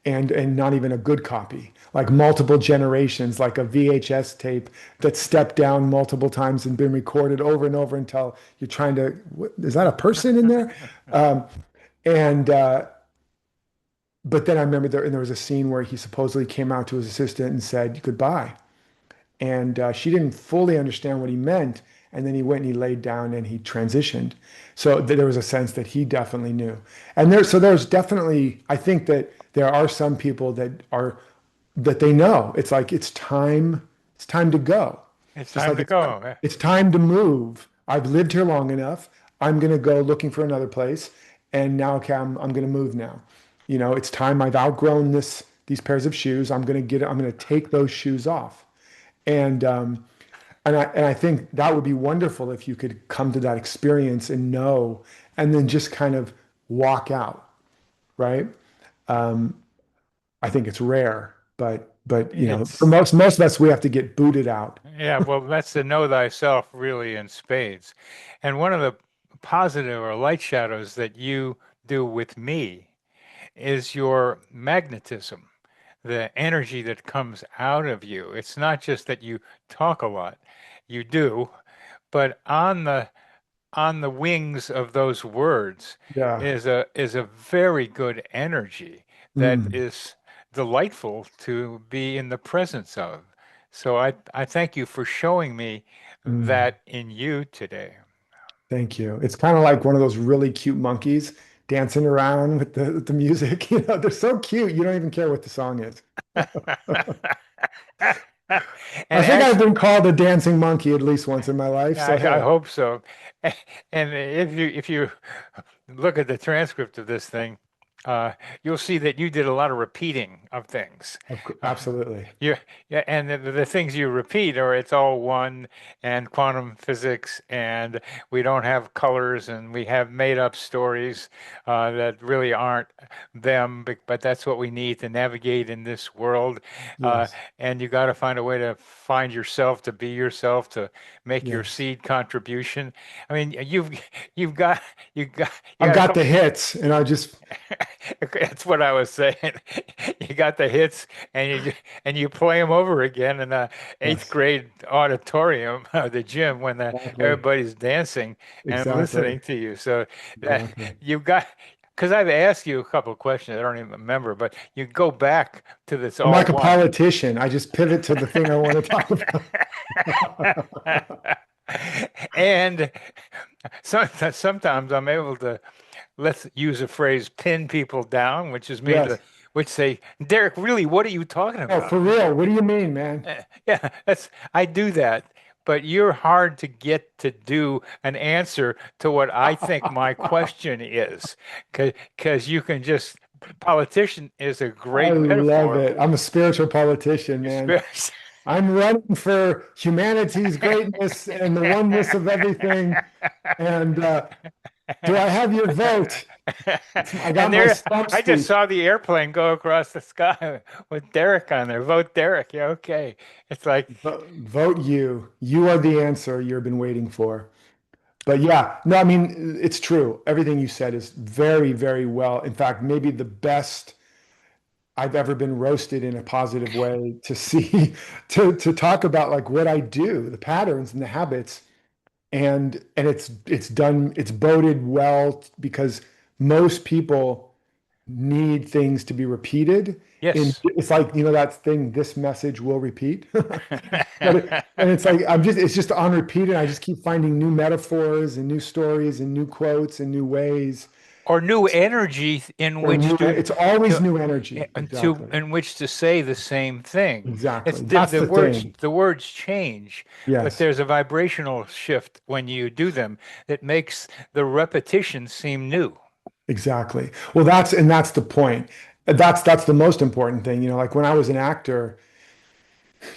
and not even a good copy, like multiple generations, like a VHS tape that stepped down multiple times and been recorded over and over until you're trying to, is that a person in there? Um, and but then I remember there was a scene where he supposedly came out to his assistant and said goodbye, and she didn't fully understand what he meant. And then he went and he laid down and he transitioned. So there was a sense that he definitely knew. And there's definitely, I think that there are some people that they know. It's like it's time to go. It's Just time like to go. it's time to move. I've lived here long enough. I'm gonna go looking for another place. And now, okay, I'm gonna move now. It's time. I've outgrown these pairs of shoes. I'm gonna take those shoes off. And I think that would be wonderful if you could come to that experience and know, and then just kind of walk out, right? Um, I think it's rare, but for It's most of us, we have to get booted out. Yeah, well, that's the know thyself really in spades. And one of the positive or light shadows that you do with me is your magnetism, the energy that comes out of you. It's not just that you talk a lot, you do, but on the wings of those words Yeah. is a very good energy that Mm, is delightful to be in the presence of. So I thank you for showing me mm. that in you today. Thank you. It's kind of like one of those really cute monkeys dancing around with the music. They're so cute. You don't even care what the song is. I And think I've actually, been called a dancing monkey at least once in my life. I, So I hey, hope so. And if you look at the transcript of this thing, you'll see that you did a lot of repeating of things. Uh, absolutely. you Yeah, and the things you repeat are it's all one and quantum physics, and we don't have colors, and we have made up stories that really aren't them, but that's what we need to navigate in this world. Uh, Yes. and you got to find a way to find yourself, to be yourself, to make your Yes. seed contribution. I mean, you've got you got you I've got a got couple. the hits, and I just, That's what I was saying. You got the hits, and you play them over again in the eighth yes, grade auditorium of the gym when exactly. everybody's dancing and listening Exactly. to you. So that Exactly. you've got, because I've asked you a couple of questions, I don't even remember, but you go back to this I'm all like a one. politician. I just pivot to the thing I want to talk about. And sometimes I'm able to, let's use a phrase, pin people down, which is me to, Yes. which say, Derek, really, what are you talking Oh, about? for real. What do you mean, man? Yeah, I do that, but you're hard to get to do an answer to what I think my question is, because you can just, politician is a I great love metaphor. it. I'm a spiritual politician, You man. spe- I'm running for humanity's greatness and the oneness of everything. And do I have your vote? I got And my there, stump I just speech. saw the airplane go across the sky with Derek on there. Vote Derek. Yeah, okay. It's like, Vote you. You are the answer you've been waiting for. But yeah, no, I mean, it's true. Everything you said is very, very well. In fact, maybe the best I've ever been roasted in a positive way to see, to talk about like what I do, the patterns and the habits. And it's boded well because most people need things to be repeated. And yes. it's like, that thing, this message will repeat. And it's like it's just on repeat, and I just keep finding new metaphors and new stories and new quotes and new ways Or new energy in or which new it's always to new energy. Exactly. in which to say the same thing. It's Exactly. That's the thing. the words change, but Yes. there's a vibrational shift when you do them that makes the repetition seem new. Exactly. Well, that's the point. That's the most important thing. Like when I was an actor,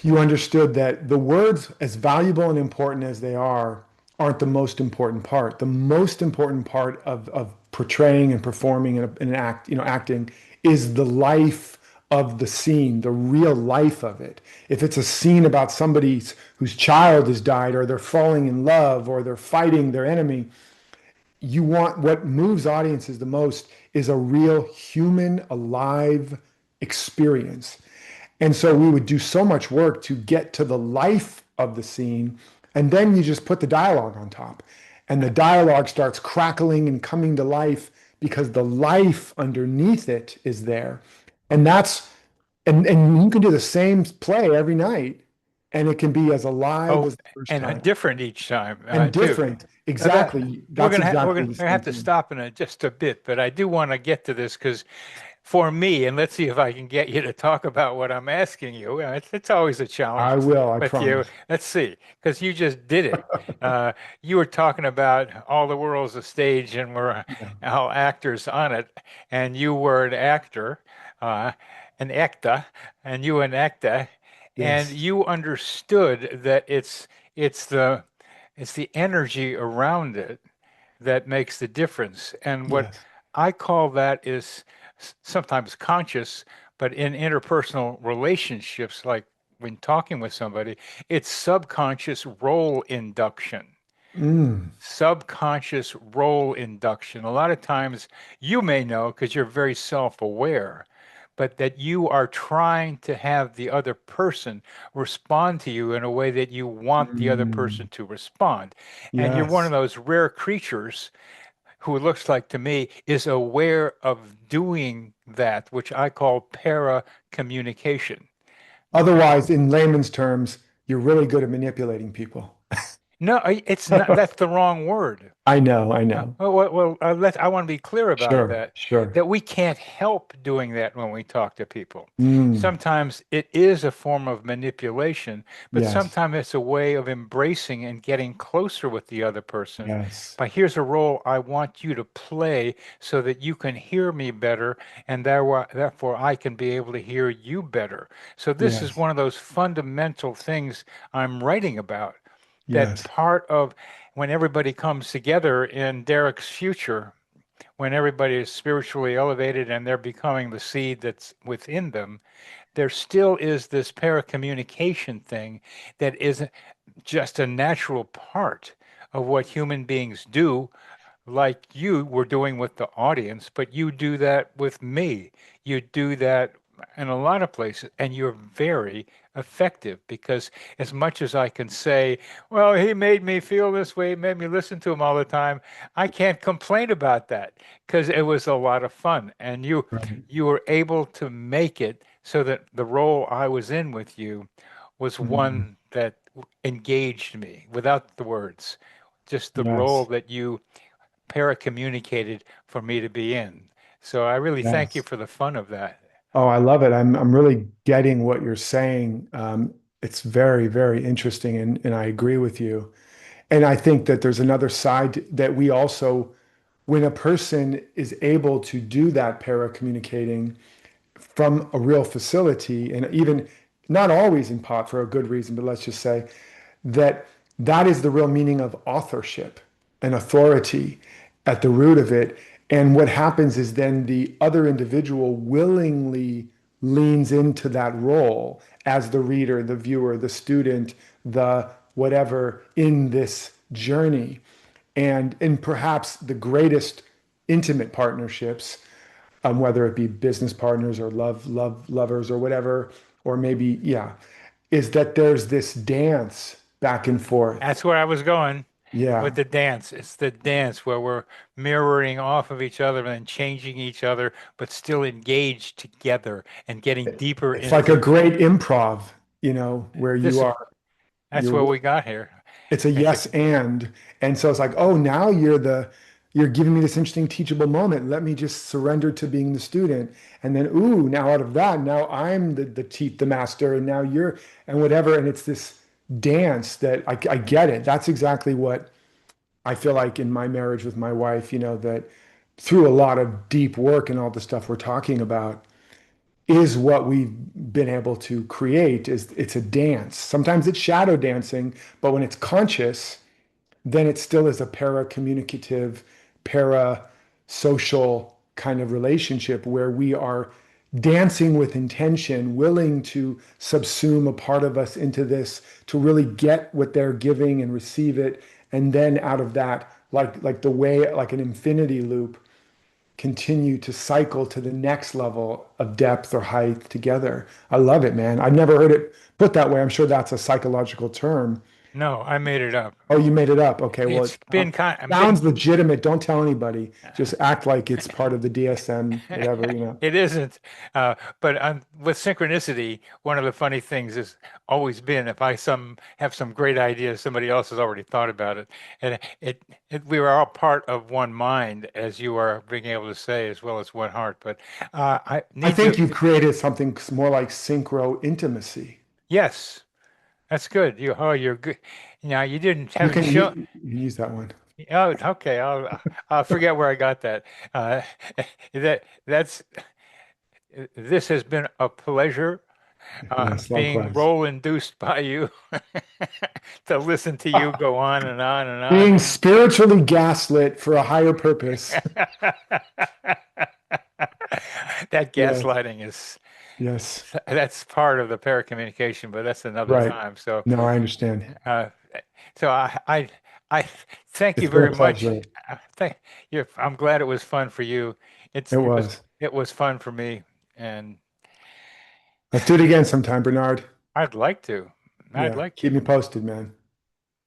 you understood that the words, as valuable and important as they are, aren't the most important part. The most important part of portraying and performing in an act, acting, is the life of the scene, the real life of it. If it's a scene about somebody whose child has died, or they're falling in love, or they're fighting their enemy, you want what moves audiences the most is a real human, alive experience. And so we would do so much work to get to the life of the scene. And then you just put the dialogue on top. And the dialogue starts crackling and coming to life because the life underneath it is there. And and you can do the same play every night, and it can be as alive Oh, as the first and time. different each time And too. different. That Exactly. That's we're exactly gonna the have same to thing. stop in just a bit, but I do want to get to this because for me, and let's see if I can get you to talk about what I'm asking you. It's always a challenge I will, I with you. promise. Let's see, because you just did it. Uh, you were talking about all the world's a stage, and we're Yeah. all actors on it, and you were uh, an actor, and you an actor, and Yes. you understood that it's the it's the energy around it that makes the difference. And what Yes. I call that is sometimes conscious, but in interpersonal relationships, like when talking with somebody, it's subconscious role induction. Mm. Subconscious role induction. A lot of times you may know because you're very self-aware, but that you are trying to have the other person respond to you in a way that you want the other person Mm. to respond. And you're one of Yes. those rare creatures who it looks like to me is aware of doing that, which I call para communication. Otherwise, in layman's terms, you're really good at manipulating people. No, it's not, that's the wrong word. I know, I know. I want to be clear about Sure, that, sure. that we can't help doing that when we talk to people. Mm. Sometimes it is a form of manipulation, but Yes, sometimes it's a way of embracing and getting closer with the other person. yes, But here's a role I want you to play so that you can hear me better, and therefore I can be able to hear you better. So this is yes, one of those fundamental things I'm writing about, that yes. part of when everybody comes together in Derek's future, when everybody is spiritually elevated and they're becoming the seed that's within them, there still is this paracommunication thing that is just a natural part of what human beings do, like you were doing with the audience, but you do that with me. You do that in a lot of places, and you're very effective because as much as I can say, well, he made me feel this way, he made me listen to him all the time, I can't complain about that because it was a lot of fun. And Right. you were able to make it so that the role I was in with you was Mm. one that engaged me without the words, just the role Yes, that you para-communicated for me to be in. So I really thank you yes. for the fun of that. Oh, I love it. I'm really getting what you're saying. It's very, very interesting, and I agree with you. And I think that there's another side that we also, when a person is able to do that para communicating from a real facility, and even not always in pot for a good reason, but let's just say that that is the real meaning of authorship and authority at the root of it. And what happens is then the other individual willingly leans into that role as the reader, the viewer, the student, the whatever in this journey. And in perhaps the greatest intimate partnerships, whether it be business partners or lovers or whatever, or maybe, yeah, is that there's this dance back and forth. That's where I was going with Yeah. the dance. It's the dance where we're mirroring off of each other and changing each other, but still engaged together and getting deeper It's like a into great improv, where this. That's you're what we got here, it's a yes basically. and so it's like, oh, now you're giving me this interesting teachable moment. Let me just surrender to being the student. And then, ooh, now out of that, now I'm the master, and now you're, and whatever. And it's this dance that I get it. That's exactly what I feel like in my marriage with my wife, that through a lot of deep work and all the stuff we're talking about, is what we've been able to create. Is it's a dance. Sometimes it's shadow dancing, but when it's conscious, then it still is a para-communicative, para-social kind of relationship where we are dancing with intention, willing to subsume a part of us into this to really get what they're giving and receive it. And then out of that, like the way, like an infinity loop, continue to cycle to the next level of depth or height together. I love it, man. I've never heard it put that way. I'm sure that's a psychological term. No, I made it up. Oh, you made it up. Okay, well, It's been kind been sounds legitimate. Don't tell anybody. Just act like it's part of the DSM, whatever, you know. it isn't. But with synchronicity, one of the funny things has always been if I some have some great idea, somebody else has already thought about it, and we were all part of one mind, as you are being able to say, as well as one heart. But I I need think to. you've created something more like synchro intimacy. Yes, that's good. You're good. Now you didn't You haven't can shown. use that one. Oh, okay. I'll forget where I got that. Uh, that's this has been a pleasure Yes, being likewise. role induced by you to listen to you go on and on and Being on. spiritually gaslit for a higher purpose. That Yes, gaslighting is yes, that's part of the paracommunication, but that's another right. time. So, No, I understand. uh, I thank you It's been a very much. pleasure. Thank you. I'm glad it was fun for you. It was. It was fun for me, and Let's do it again sometime, Bernard. I'd like to. I'd Yeah, like keep to. me posted, man.